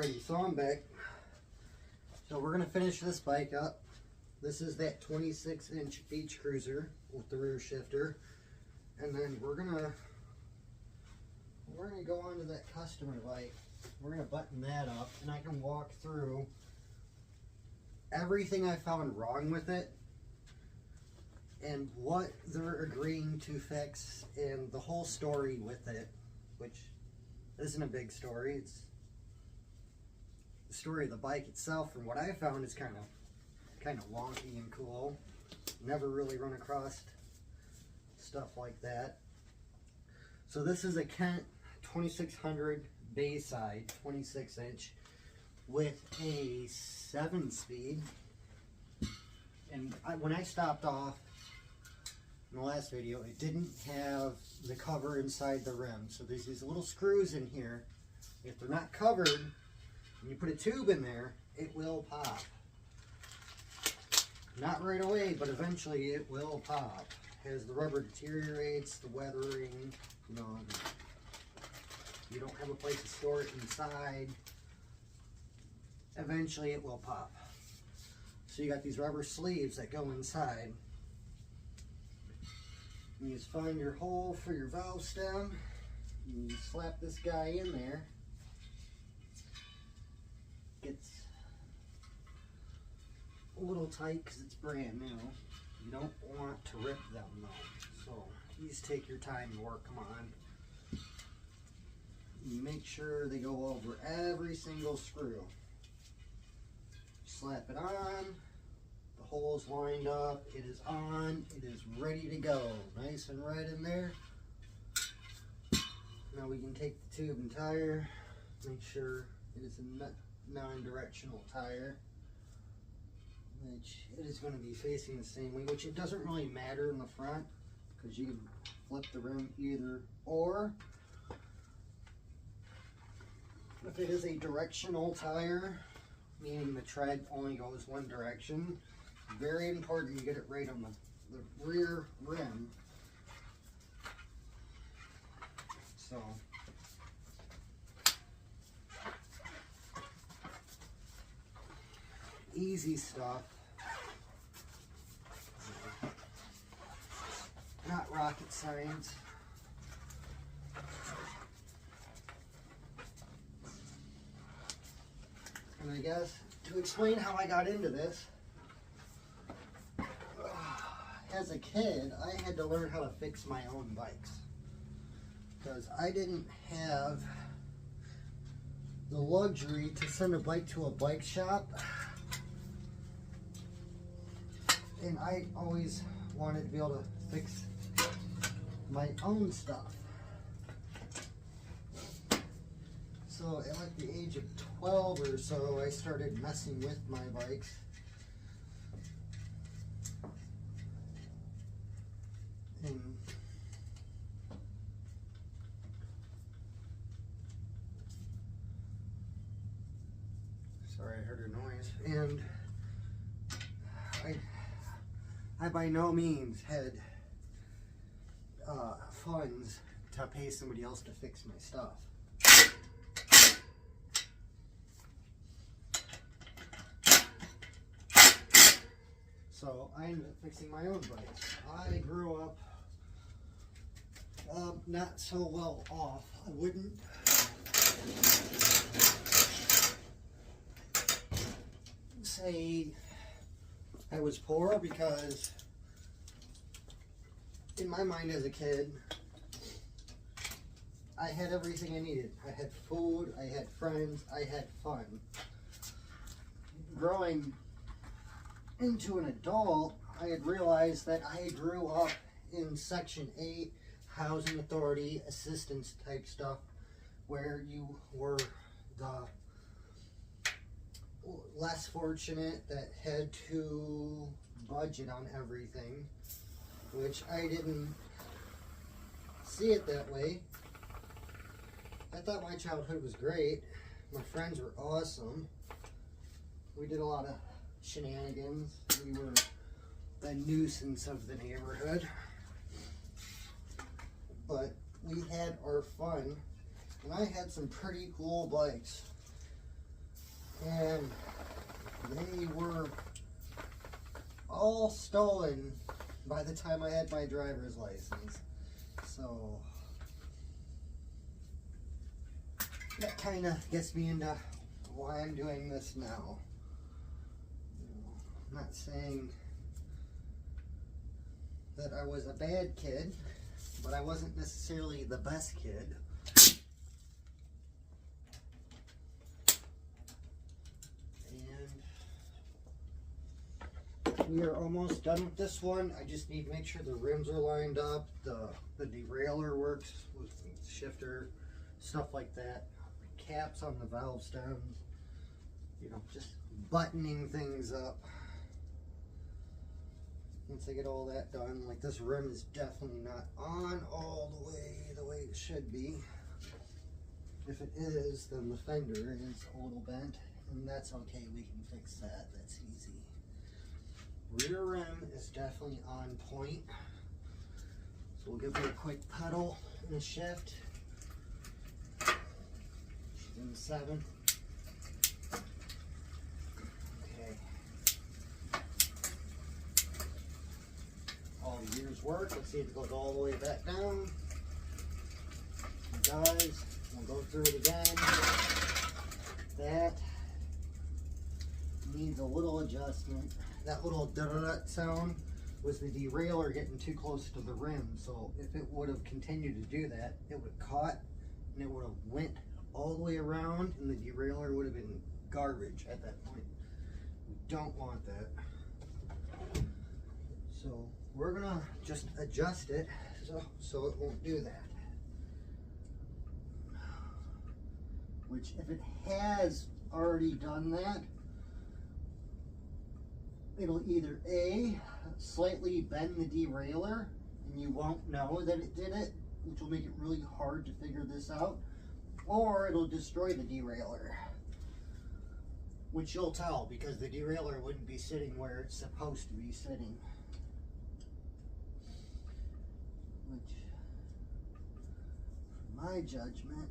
Alrighty, so I'm back. So we're going to finish this bike up. This is that 26-inch beach cruiser with the rear shifter. And then we're gonna go on to that customer bike. We're gonna button that up, and I can walk through everything I found wrong with it and what they're agreeing to fix and the whole story with it, which isn't a big story. It's the story of the bike itself, from what I found, is kind of wonky and cool. Never really run across stuff like that. So this is a Kent 2600 Bayside 26-inch with a 7-speed. And when I stopped off in the last video, it didn't have the cover inside the rim. So there's these little screws in here. If they're not covered, when you put a tube in there, it will pop. Not right away, but eventually it will pop. As the rubber deteriorates, the weathering, you know, you don't have a place to store it inside, eventually it will pop. So you got these rubber sleeves that go inside. You just find your hole for your valve stem, you slap this guy in there. Gets a little tight because it's brand new. You don't want to rip them though, so please take your time to work them on. You make sure they go over every single screw. Slap it on, the hole is lined up, it is on, it is ready to go. Nice and red in there. Now we can take the tube and tire, make sure it is a non-directional tire, which it is going to be facing the same way, which it doesn't really matter in the front because you can flip the rim either or. If it is a directional tire, meaning the tread only goes one direction, very important you get it right on the rear rim. So easy stuff, not rocket science. And I guess to explain how I got into this, as a kid I had to learn how to fix my own bikes because I didn't have the luxury to send a bike to a bike shop. And I always wanted to be able to fix my own stuff. So at like the age of 12 or so, I started messing with my bikes. And sorry, I heard a noise. And I by no means had funds to pay somebody else to fix my stuff. So I ended up fixing my own bikes. I grew up not so well off. I wouldn't say I was poor because in my mind as a kid, I had everything I needed. I had food, I had friends, I had fun. Growing into an adult, I had realized that I grew up in Section 8 housing authority assistance type stuff where you were the less fortunate that had to budget on everything, which I didn't see it that way. I thought my childhood was great. My friends were awesome. We did a lot of shenanigans. We were the nuisance of the neighborhood. But we had our fun, and I had some pretty cool bikes. and they were all stolen by the time I had my driver's license. So that kind of gets me into why I'm doing this now. I'm not saying that I was a bad kid, but I wasn't necessarily the best kid. And we are almost done with this one. I just need to make sure the rims are lined up, the derailleur works with the shifter, stuff like that. Caps on the valve stems, you know, just buttoning things up. Once I get all that done, like this rim is definitely not on all the way it should be. If it is, then the fender is a little bent, and that's okay, we can fix that, that's easy. Rear rim is definitely on point, so we'll give it a quick pedal and a shift. She's in the 7th. Gears work. Let's see if it goes all the way back down. It does. We'll go through it again. That needs a little adjustment. That little da-da-da sound was the derailleur getting too close to the rim. So if it would have continued to do that, it would have caught and it would have went all the way around, and the derailleur would have been garbage at that point. We don't want that. So we're gonna just adjust it so it won't do that. Which, if it has already done that, it'll either A, slightly bend the derailleur and you won't know that it did it, which will make it really hard to figure this out, or it'll destroy the derailleur, which you'll tell because the derailleur wouldn't be sitting where it's supposed to be sitting. Which, from my judgment,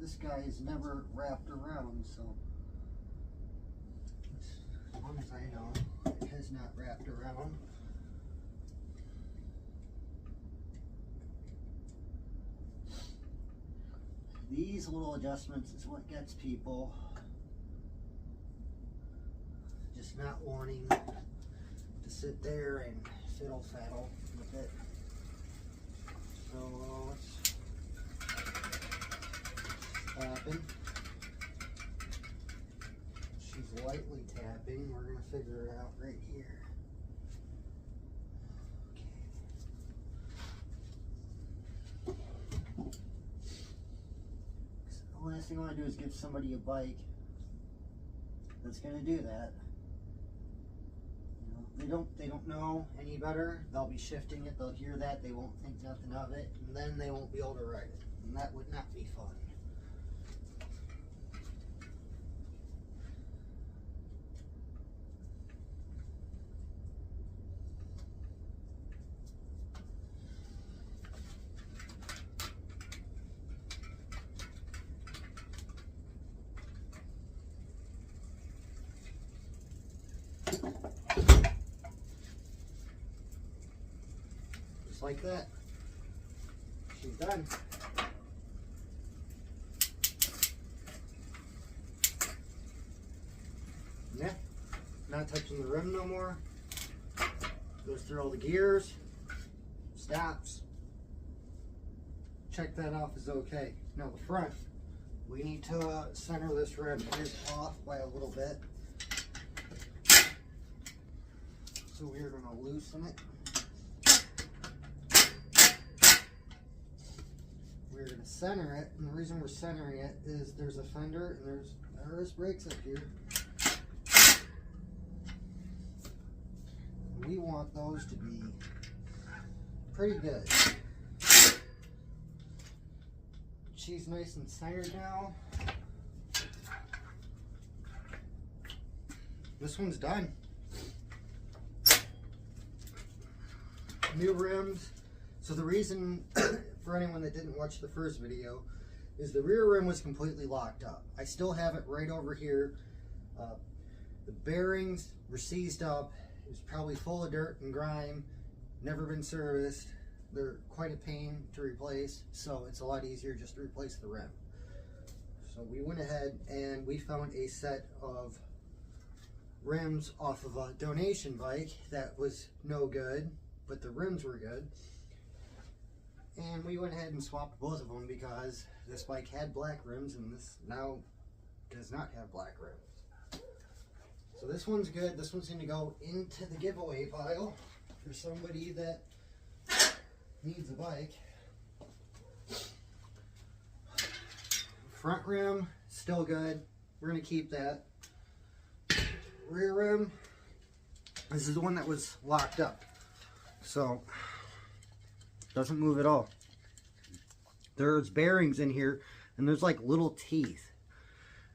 this guy is never wrapped around, so as long as I know, it has not wrapped around. These little adjustments is what gets people just not wanting to sit there and fiddle-faddle with it. So let's tapping. She's lightly tapping. We're going to figure it out right here. Okay. So the last thing I want to do is give somebody a bike that's going to do that. You know, they don't know any better. They'll be shifting it. They'll hear that. They won't think nothing of it, and then they won't be able to ride it, and that would not be fun. Just like that. She's done. Yeah, not touching the rim no more. Goes through all the gears, stops. Check that off is okay. Now the front, we need to center this rim. It is off by a little bit. So we're going to loosen it. We're going to center it, and the reason we're centering it is there's a fender and there's brakes up here. We want those to be pretty good. She's nice and centered now. This one's done. New rims. So the reason, for anyone that didn't watch the first video, is the rear rim was completely locked up. I still have it right over here. The bearings were seized up. It was probably full of dirt and grime, never been serviced. They're quite a pain to replace, so it's a lot easier just to replace the rim. So we went ahead and we found a set of rims off of a donation bike that was no good, but the rims were good. And we went ahead and swapped both of them because this bike had black rims and this now does not have black rims. So this one's good. This one's going to go into the giveaway pile for somebody that needs a bike. Front rim, still good. We're going to keep that. Rear rim, this is the one that was locked up. So, doesn't move at all. There's bearings in here, and there's like little teeth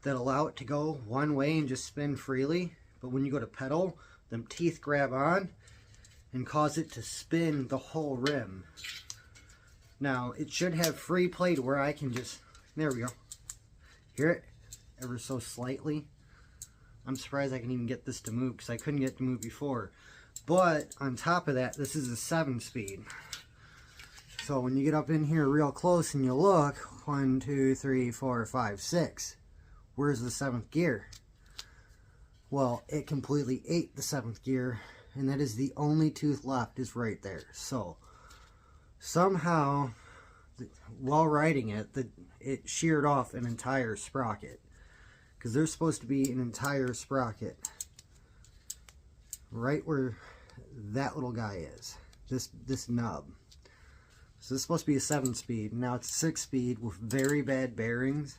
that allow it to go one way and just spin freely. But when you go to pedal, them teeth grab on and cause it to spin the whole rim. Now, it should have free play to where I can just, there we go. Hear it? Ever so slightly. I'm surprised I can even get this to move because I couldn't get it to move before. But on top of that, this is a 7-speed. So when you get up in here real close and you look, 1, 2, 3, 4, 5, 6. Where's the 7th gear? Well, it completely ate the 7th gear, and that is the only tooth left is right there. So somehow, while riding it, it sheared off an entire sprocket. Because there's supposed to be an entire sprocket right where that little guy is. This nub. So this is supposed to be a 7-speed. Now it's a 6-speed with very bad bearings.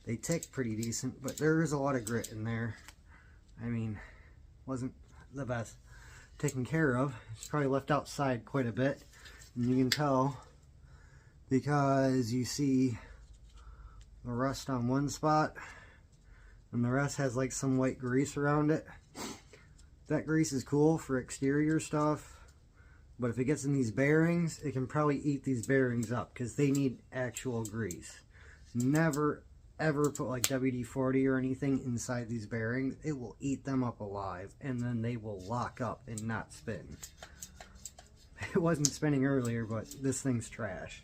They tick pretty decent, but there is a lot of grit in there. I mean, wasn't the best taken care of. It's probably left outside quite a bit. And you can tell because you see the rust on one spot and the rest has like some white grease around it. That grease is cool for exterior stuff, but if it gets in these bearings, it can probably eat these bearings up because they need actual grease. Never ever put like WD-40 or anything inside these bearings. It will eat them up alive and then they will lock up and not spin. It wasn't spinning earlier, but this thing's trash.